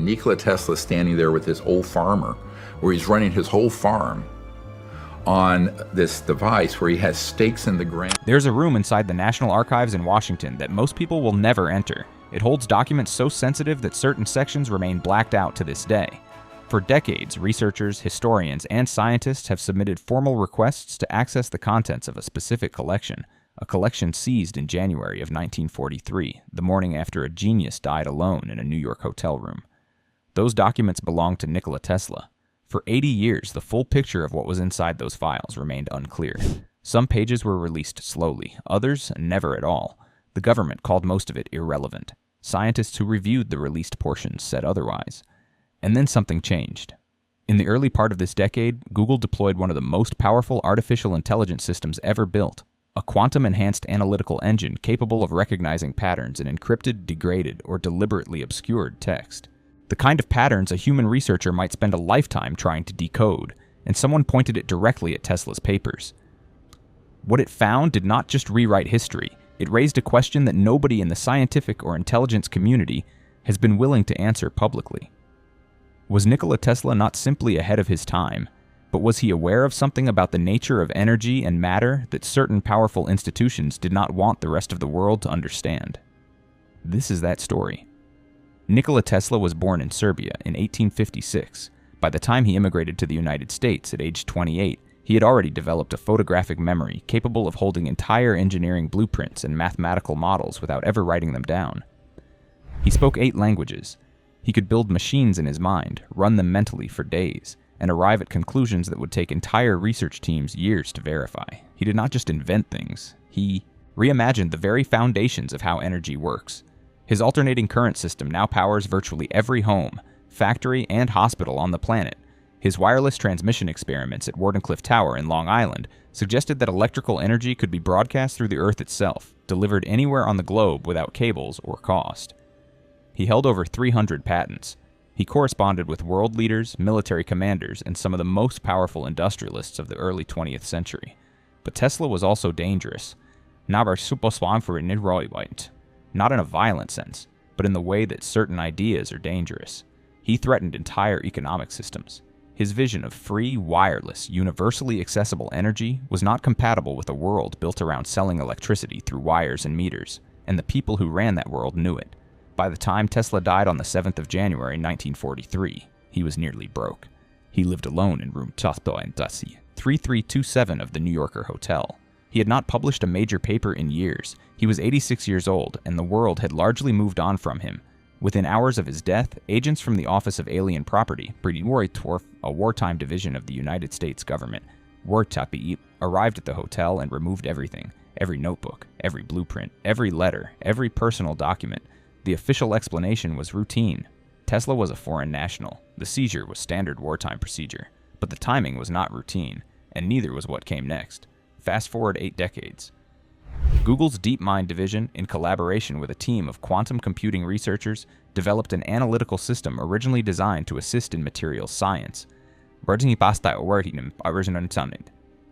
Nikola Tesla standing there with this old farmer, where he's running his whole farm on this device where he has stakes in the ground. There's a room inside the National Archives in Washington that most people will never enter. It holds documents so sensitive that certain sections remain blacked out to this day. For decades, researchers, historians, and scientists have submitted formal requests to access the contents of a specific collection, a collection seized in January of 1943, the morning after a genius died alone in a New York hotel room. Those documents belonged to Nikola Tesla. For 80 years, the full picture of what was inside those files remained unclear. Some pages were released slowly, others never at all. The government called most of it irrelevant. Scientists who reviewed the released portions said otherwise. And then something changed. In the early part of this decade, Google deployed one of the most powerful artificial intelligence systems ever built, a quantum-enhanced analytical engine capable of recognizing patterns in encrypted, degraded, or deliberately obscured text. The kind of patterns a human researcher might spend a lifetime trying to decode, and someone pointed it directly at Tesla's papers. What it found did not just rewrite history, it raised a question that nobody in the scientific or intelligence community has been willing to answer publicly. Was Nikola Tesla not simply ahead of his time, but was he aware of something about the nature of energy and matter that certain powerful institutions did not want the rest of the world to understand? This is that story. Nikola Tesla was born in Serbia in 1856. By the time he immigrated to the United States at age 28, he had already developed a photographic memory capable of holding entire engineering blueprints and mathematical models without ever writing them down. He spoke 8 languages. He could build machines in his mind, run them mentally for days, and arrive at conclusions that would take entire research teams years to verify. He did not just invent things, he reimagined the very foundations of how energy works. His alternating current system now powers virtually every home, factory, and hospital on the planet. His wireless transmission experiments at Wardenclyffe Tower in Long Island suggested that electrical energy could be broadcast through the Earth itself, delivered anywhere on the globe without cables or cost. He held over 300 patents. He corresponded with world leaders, military commanders, and some of the most powerful industrialists of the early 20th century. But Tesla was also dangerous. Not in a violent sense, but in the way that certain ideas are dangerous. He threatened entire economic systems. His vision of free, wireless, universally accessible energy was not compatible with a world built around selling electricity through wires and meters, and the people who ran that world knew it. By the time Tesla died on the 7th of January 1943, he was nearly broke. He lived alone in room 3327 of the New Yorker Hotel. He had not published a major paper in years. He was 86 years old, and the world had largely moved on from him. Within hours of his death, agents from the Office of Alien Property, a wartime division of the United States government, arrived at the hotel and removed everything. Every notebook, every blueprint, every letter, every personal document. The official explanation was routine. Tesla was a foreign national. The seizure was standard wartime procedure. But the timing was not routine, and neither was what came next. Fast forward 8 decades. Google's DeepMind division, in collaboration with a team of quantum computing researchers, developed an analytical system originally designed to assist in materials science,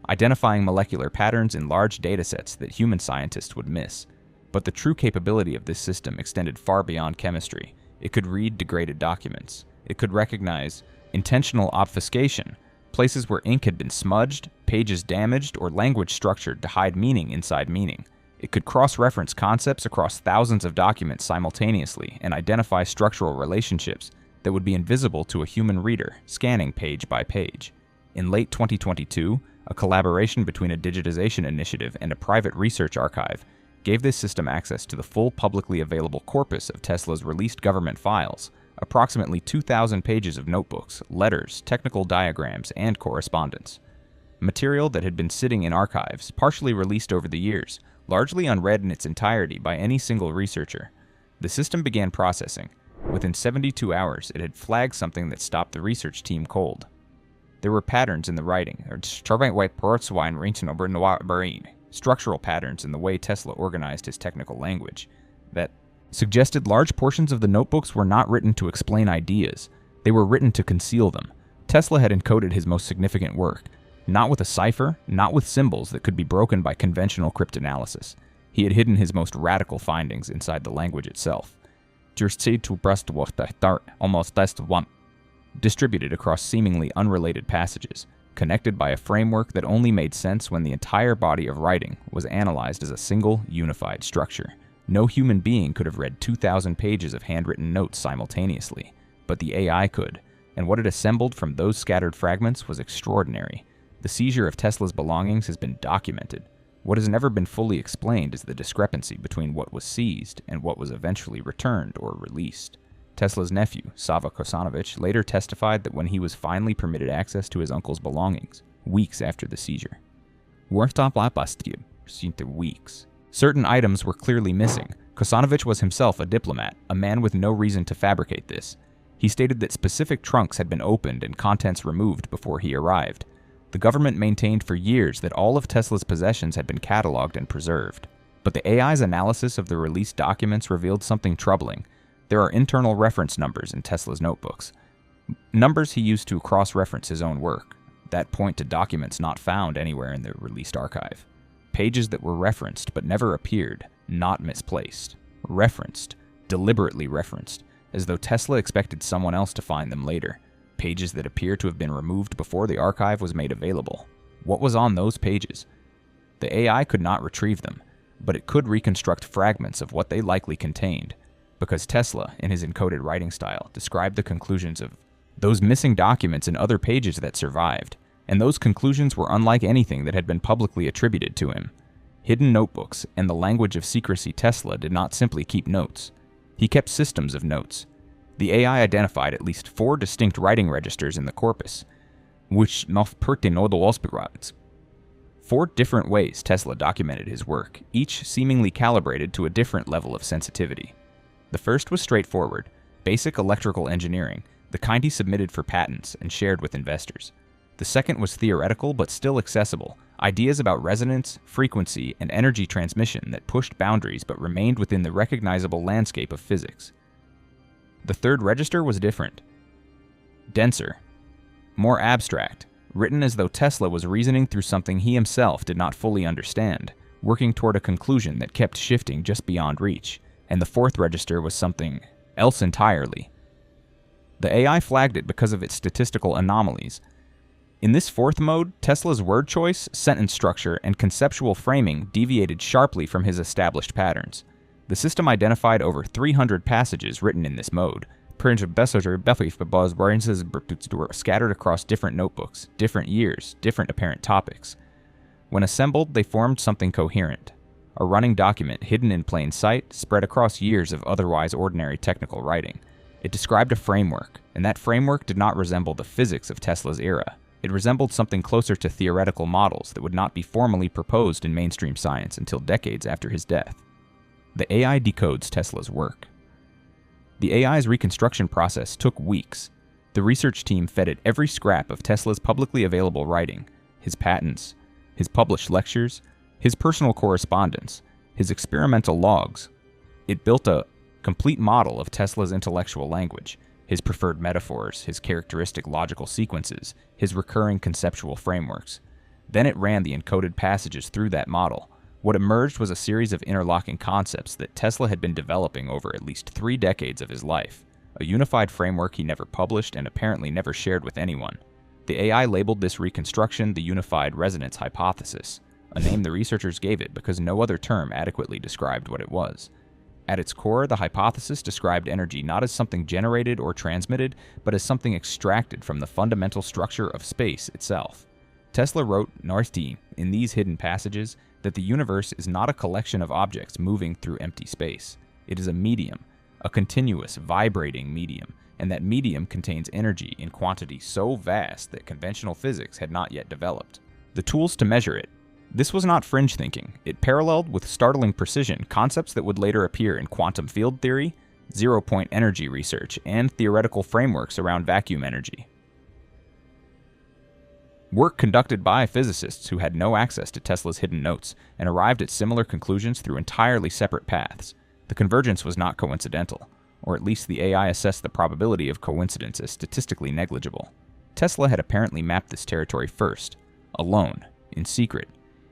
identifying molecular patterns in large datasets that human scientists would miss. But the true capability of this system extended far beyond chemistry. It could read degraded documents. It could recognize intentional obfuscation, places where ink had been smudged, pages damaged, or language structured to hide meaning inside meaning. It could cross-reference concepts across thousands of documents simultaneously and identify structural relationships that would be invisible to a human reader, scanning page by page. In late 2022, a collaboration between a digitization initiative and a private research archive gave this system access to the full publicly available corpus of Tesla's released government files, approximately 2,000 pages of notebooks, letters, technical diagrams, and correspondence. Material that had been sitting in archives, partially released over the years, largely unread in its entirety by any single researcher. The system began processing. Within 72 hours, it had flagged something that stopped the research team cold. There were patterns in the writing, structural patterns in the way Tesla organized his technical language, that suggested large portions of the notebooks were not written to explain ideas. They were written to conceal them. Tesla had encoded his most significant work, not with a cipher, not with symbols that could be broken by conventional cryptanalysis. He had hidden his most radical findings inside the language itself. distributed across seemingly unrelated passages, connected by a framework that only made sense when the entire body of writing was analyzed as a single, unified structure. No human being could have read 2,000 pages of handwritten notes simultaneously, but the AI could, and what it assembled from those scattered fragments was extraordinary. The seizure of Tesla's belongings has been documented. What has never been fully explained is the discrepancy between what was seized and what was eventually returned or released. Tesla's nephew, Sava Kosanovich, later testified that when he was finally permitted access to his uncle's belongings, weeks after the seizure. Weeks. Certain items were clearly missing. Kosanovich was himself a diplomat, a man with no reason to fabricate this. He stated that specific trunks had been opened and contents removed before he arrived. The government maintained for years that all of Tesla's possessions had been cataloged and preserved. But the AI's analysis of the released documents revealed something troubling. There are internal reference numbers in Tesla's notebooks, numbers he used to cross-reference his own work, that point to documents not found anywhere in the released archive. Pages that were referenced but never appeared, not misplaced. Referenced, deliberately referenced, as though Tesla expected someone else to find them later. Pages that appear to have been removed before the archive was made available. What was on those pages? The AI could not retrieve them, but it could reconstruct fragments of what they likely contained, because Tesla, in his encoded writing style, described the conclusions of those missing documents in other pages that survived, and those conclusions were unlike anything that had been publicly attributed to him. Hidden notebooks and the language of secrecy. Tesla did not simply keep notes. He kept systems of notes. The AI identified at least 4 distinct writing registers in the corpus, which not pertinent. 4 different ways Tesla documented his work, each seemingly calibrated to a different level of sensitivity. The first was straightforward, basic electrical engineering, the kind he submitted for patents and shared with investors. The second was theoretical but still accessible, ideas about resonance, frequency, and energy transmission that pushed boundaries but remained within the recognizable landscape of physics. The third register was different, denser, more abstract, written as though Tesla was reasoning through something he himself did not fully understand, working toward a conclusion that kept shifting just beyond reach. And the fourth register was something else entirely. The AI flagged it because of its statistical anomalies. In this fourth mode, Tesla's word choice, sentence structure, and conceptual framing deviated sharply from his established patterns. The system identified over 300 passages written in this mode, scattered across different notebooks, different years, different apparent topics. When assembled, they formed something coherent. A running document hidden in plain sight, spread across years of otherwise ordinary technical writing. It described a framework, and that framework did not resemble the physics of Tesla's era. It resembled something closer to theoretical models that would not be formally proposed in mainstream science until decades after his death. The AI decodes Tesla's work. The AI's reconstruction process took weeks. The research team fed it every scrap of Tesla's publicly available writing, his patents, his published lectures, his personal correspondence, his experimental logs. It built a complete model of Tesla's intellectual language, his preferred metaphors, his characteristic logical sequences, his recurring conceptual frameworks. Then it ran the encoded passages through that model. What emerged was a series of interlocking concepts that Tesla had been developing over at least 3 decades of his life, a unified framework he never published and apparently never shared with anyone. The AI labeled this reconstruction the unified resonance hypothesis, a name the researchers gave it because no other term adequately described what it was. At its core, the hypothesis described energy not as something generated or transmitted, but as something extracted from the fundamental structure of space itself. Tesla wrote in these hidden passages that the universe is not a collection of objects moving through empty space. It is a medium, a continuous, vibrating medium, and that medium contains energy in quantity so vast that conventional physics had not yet developed the tools to measure it. This was not fringe thinking. It paralleled with startling precision concepts that would later appear in quantum field theory, zero-point energy research, and theoretical frameworks around vacuum energy. Work conducted by physicists who had no access to Tesla's hidden notes and arrived at similar conclusions through entirely separate paths. The convergence was not coincidental, or at least the AI assessed the probability of coincidence as statistically negligible. Tesla had apparently mapped this territory first, alone, in secret,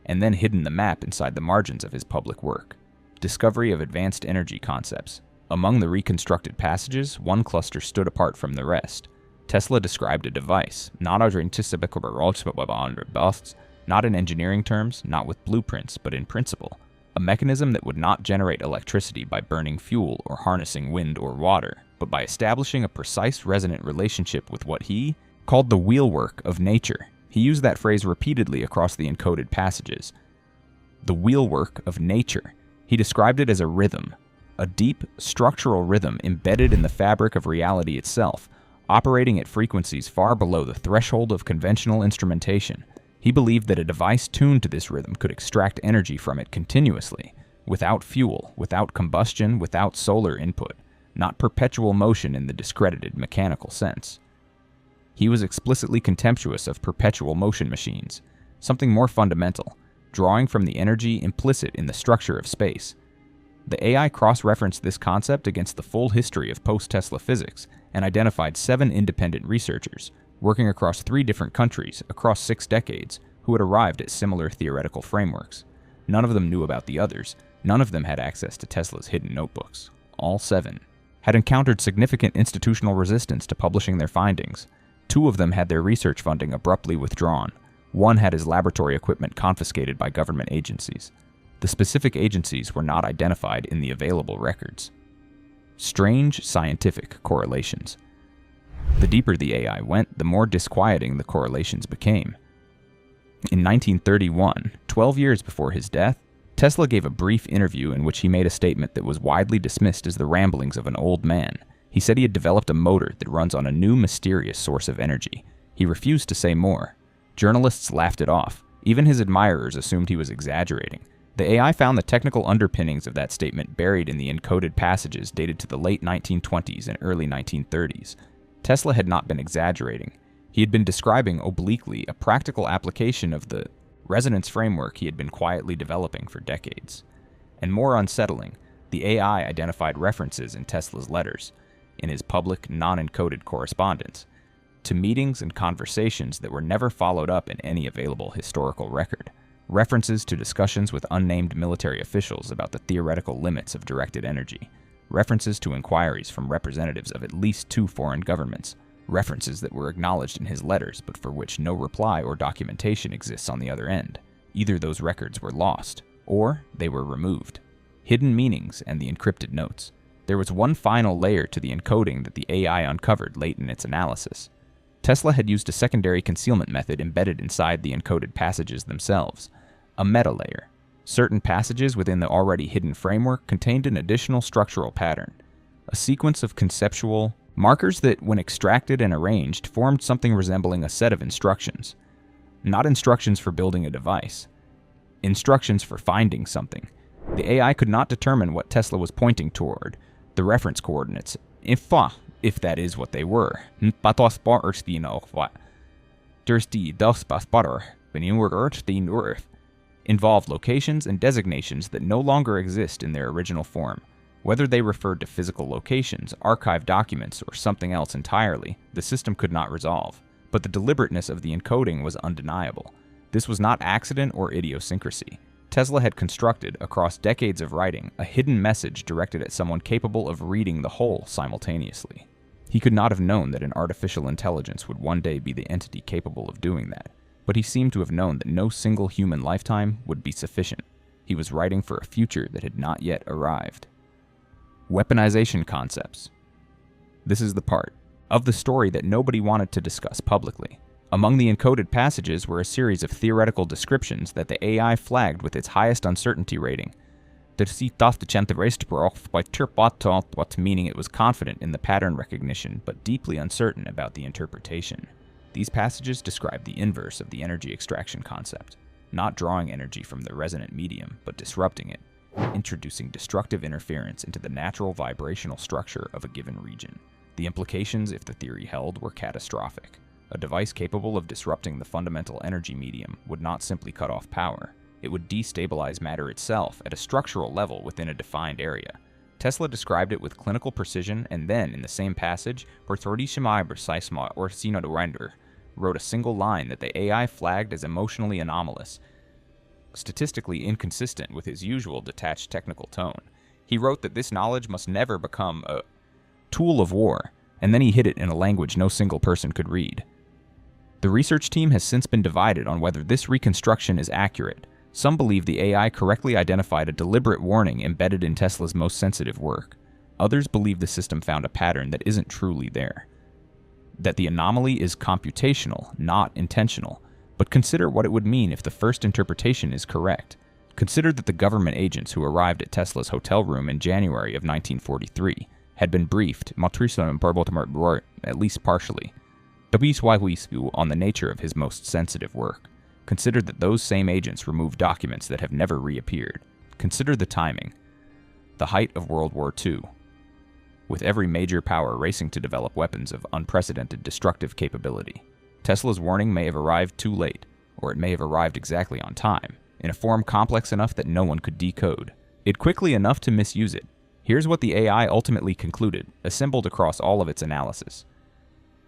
and then hidden the map inside the margins of his public work. Discovery of advanced energy concepts, Among the reconstructed passages, one cluster stood apart from the rest. Tesla described a device, not in engineering terms, not with blueprints, but in principle, a mechanism that would not generate electricity by burning fuel or harnessing wind or water, but by establishing a precise resonant relationship with what he called the wheelwork of nature. He used that phrase repeatedly across the encoded passages. The wheelwork of nature. He described it as a rhythm, a deep, structural rhythm embedded in the fabric of reality itself, operating at frequencies far below the threshold of conventional instrumentation. He believed that a device tuned to this rhythm could extract energy from it continuously, without fuel, without combustion, without solar input, not perpetual motion in the discredited mechanical sense. He was explicitly contemptuous of perpetual motion machines, something more fundamental, drawing from the energy implicit in the structure of space. The AI cross-referenced this concept against the full history of post-Tesla physics and identified 7 independent researchers, working across 3 different countries, across 6 decades, who had arrived at similar theoretical frameworks. None of them knew about the others. None of them had access to Tesla's hidden notebooks. All 7 had encountered significant institutional resistance to publishing their findings. 2 of them had their research funding abruptly withdrawn. 1 had his laboratory equipment confiscated by government agencies. The specific agencies were not identified in the available records. Strange scientific correlations. The deeper the AI went, the more disquieting the correlations became. In 1931, 12 years before his death, Tesla gave a brief interview in which he made a statement that was widely dismissed as the ramblings of an old man. He said he had developed a motor that runs on a new mysterious source of energy. He refused to say more. Journalists laughed it off. Even his admirers assumed he was exaggerating. The AI found the technical underpinnings of that statement buried in the encoded passages dated to the late 1920s and early 1930s. Tesla had not been exaggerating. He had been describing obliquely a practical application of the resonance framework he had been quietly developing for decades. And more unsettling, the AI identified references in Tesla's letters, in his public, non-encoded correspondence, to meetings and conversations that were never followed up in any available historical record. References to discussions with unnamed military officials about the theoretical limits of directed energy. References to inquiries from representatives of at least 2 foreign governments. References that were acknowledged in his letters but for which no reply or documentation exists on the other end. Either those records were lost, or they were removed. Hidden meanings and the encrypted notes. There was one final layer to the encoding that the AI uncovered late in its analysis. Tesla had used a secondary concealment method embedded inside the encoded passages themselves. A meta layer. Certain passages within the already hidden framework contained an additional structural pattern, a sequence of conceptual markers that, when extracted and arranged, formed something resembling a set of instructions. Not instructions for building a device. Instructions for finding something. The AI could not determine what Tesla was pointing toward, the reference coordinates, if that is what they were. Involved locations and designations that no longer exist in their original form. Whether they referred to physical locations, archived documents, or something else entirely, the system could not resolve. But the deliberateness of the encoding was undeniable. This was not accident or idiosyncrasy. Tesla had constructed, across decades of writing, a hidden message directed at someone capable of reading the whole simultaneously. He could not have known that an artificial intelligence would one day be the entity capable of doing that. But he seemed to have known that no single human lifetime would be sufficient. He was writing for a future that had not yet arrived. Weaponization concepts. This is the part of the story that nobody wanted to discuss publicly. Among the encoded passages were a series of theoretical descriptions that the AI flagged with its highest uncertainty rating. Meaning it was confident in the pattern recognition but deeply uncertain about the interpretation. These passages describe the inverse of the energy extraction concept, not drawing energy from the resonant medium, but disrupting it, introducing destructive interference into the natural vibrational structure of a given region. The implications, if the theory held, were catastrophic. A device capable of disrupting the fundamental energy medium would not simply cut off power. It would destabilize matter itself at a structural level within a defined area. Tesla described it with clinical precision, and then, in the same passage, wrote a single line that the AI flagged as emotionally anomalous, statistically inconsistent with his usual detached technical tone. He wrote that this knowledge must never become a tool of war, and then he hid it in a language no single person could read. The research team has since been divided on whether this reconstruction is accurate. Some believe the AI correctly identified a deliberate warning embedded in Tesla's most sensitive work. Others believe the system found a pattern that isn't truly there. That the anomaly is computational, not intentional. But consider what it would mean if the first interpretation is correct. Consider that the government agents who arrived at Tesla's hotel room in January of 1943 had been briefed, at least partially, on the nature of his most sensitive work. Consider that those same agents removed documents that have never reappeared. Consider the timing. The height of World War II. With every major power racing to develop weapons of unprecedented destructive capability. Tesla's warning may have arrived too late, or it may have arrived exactly on time, in a form complex enough that no one could decode, it quickly enough to misuse it. Here's what the AI ultimately concluded, assembled across all of its analysis.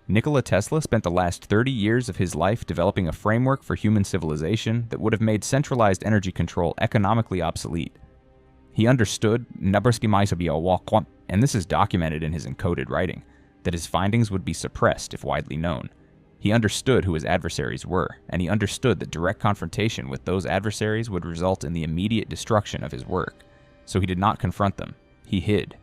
Nikola Tesla spent the last 30 years of his life developing a framework for human civilization that would have made centralized energy control economically obsolete. He understood, and this is documented in his encoded writing, that his findings would be suppressed if widely known. He understood who his adversaries were, and he understood that direct confrontation with those adversaries would result in the immediate destruction of his work. So he did not confront them. He hid.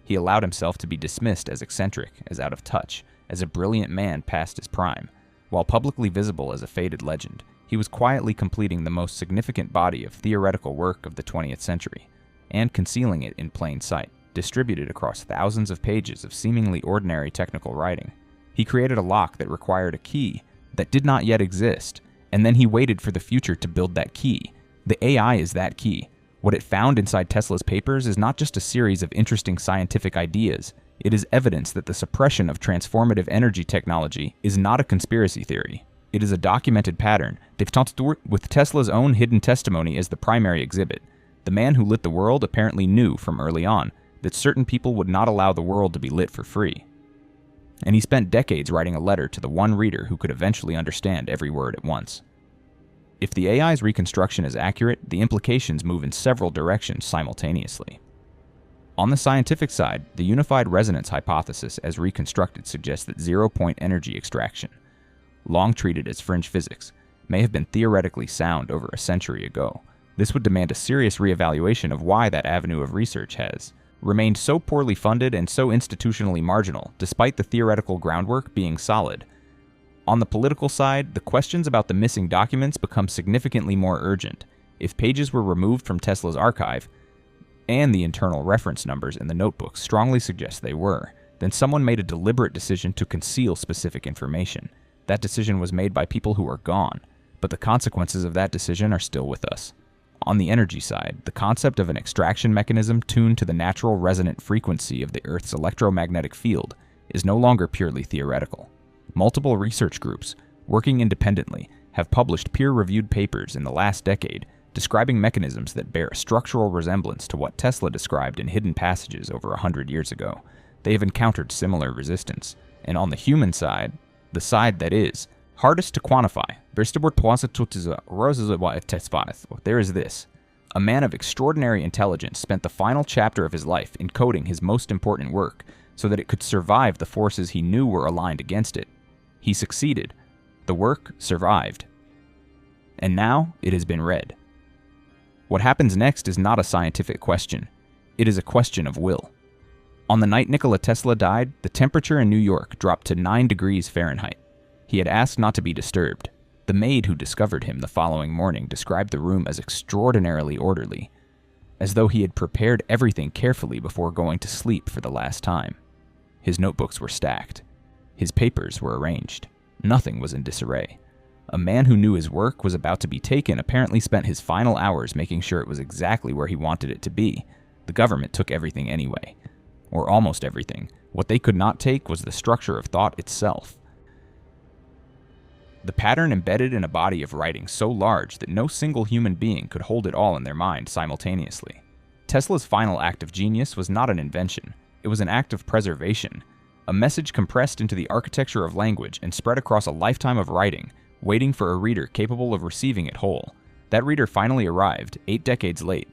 He allowed himself to be dismissed as eccentric, as out of touch, as a brilliant man past his prime. While publicly visible as a faded legend, he was quietly completing the most significant body of theoretical work of the 20th century, and concealing it in plain sight, distributed across thousands of pages of seemingly ordinary technical writing. He created a lock that required a key that did not yet exist, and then he waited for the future to build that key. The AI is that key. What it found inside Tesla's papers is not just a series of interesting scientific ideas. It is evidence that the suppression of transformative energy technology is not a conspiracy theory. It is a documented pattern, with Tesla's own hidden testimony as the primary exhibit. The man who lit the world apparently knew from early on that certain people would not allow the world to be lit for free. And he spent decades writing a letter to the one reader who could eventually understand every word at once. If the AI's reconstruction is accurate, the implications move in several directions simultaneously. On the scientific side, the unified resonance hypothesis as reconstructed suggests that zero-point energy extraction, long treated as fringe physics, may have been theoretically sound over a century ago. This would demand a serious reevaluation of why that avenue of research has remained so poorly funded and so institutionally marginal, despite the theoretical groundwork being solid. On the political side, the questions about the missing documents become significantly more urgent. If pages were removed from Tesla's archive, and the internal reference numbers in the notebooks strongly suggest they were, then someone made a deliberate decision to conceal specific information. That decision was made by people who are gone, but the consequences of that decision are still with us. On the energy side, the concept of an extraction mechanism tuned to the natural resonant frequency of the Earth's electromagnetic field is no longer purely theoretical. Multiple research groups, working independently, have published peer-reviewed papers in the last decade describing mechanisms that bear a structural resemblance to what Tesla described in hidden passages over 100 years ago. They have encountered similar resistance. And on the human side, the side that is hardest to quantify, there is this. A man of extraordinary intelligence spent the final chapter of his life encoding his most important work so that it could survive the forces he knew were aligned against it. He succeeded. The work survived. And now it has been read. What happens next is not a scientific question. It is a question of will. On the night Nikola Tesla died, the temperature in New York dropped to 9 degrees Fahrenheit. He had asked not to be disturbed. The maid who discovered him the following morning described the room as extraordinarily orderly, as though he had prepared everything carefully before going to sleep for the last time. His notebooks were stacked. His papers were arranged. Nothing was in disarray. A man who knew his work was about to be taken apparently spent his final hours making sure it was exactly where he wanted it to be. The government took everything anyway. Or almost everything. What they could not take was the structure of thought itself. The pattern embedded in a body of writing so large that no single human being could hold it all in their mind simultaneously. Tesla's final act of genius was not an invention. It was an act of preservation. A message compressed into the architecture of language and spread across a lifetime of writing, waiting for a reader capable of receiving it whole. That reader finally arrived, 8 decades late.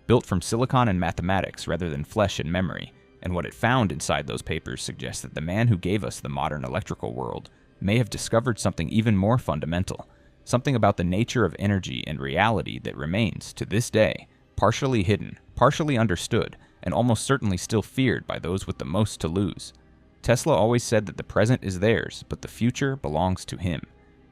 built from silicon and mathematics rather than flesh and memory, and what it found inside those papers suggests that the man who gave us the modern electrical world may have discovered something even more fundamental, something about the nature of energy and reality that remains, to this day, partially hidden, partially understood, and almost certainly still feared by those with the most to lose. Tesla always said that the present is theirs, but the future belongs to him.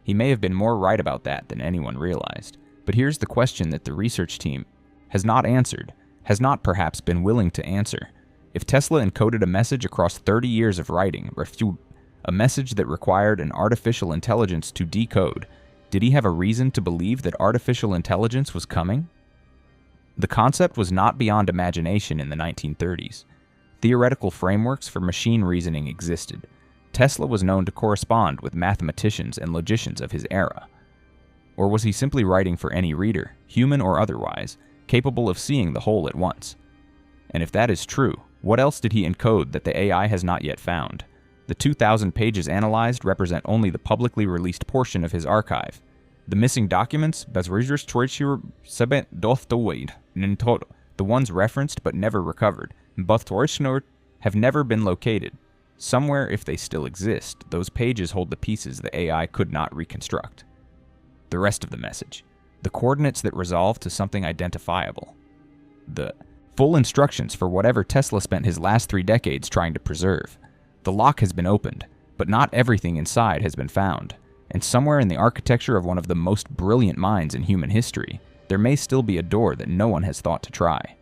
He may have been more right about that than anyone realized. But here's the question that the research team has not answered, has not perhaps been willing to answer. If Tesla encoded a message across 30 years of writing, a message that required an artificial intelligence to decode, did he have a reason to believe that artificial intelligence was coming? The concept was not beyond imagination in the 1930s. Theoretical frameworks for machine reasoning existed. Tesla was known to correspond with mathematicians and logicians of his era. Or was he simply writing for any reader, human or otherwise, capable of seeing the whole at once? And if that is true, what else did he encode that the AI has not yet found? The 2,000 pages analyzed represent only the publicly released portion of his archive. The missing documents, the ones referenced but never recovered, have never been located. Somewhere, if they still exist, those pages hold the pieces the AI could not reconstruct. The rest of the message, the coordinates that resolve to something identifiable. The full instructions for whatever Tesla spent his last 3 decades trying to preserve. The lock has been opened, but not everything inside has been found. And somewhere in the architecture of one of the most brilliant minds in human history, there may still be a door that no one has thought to try.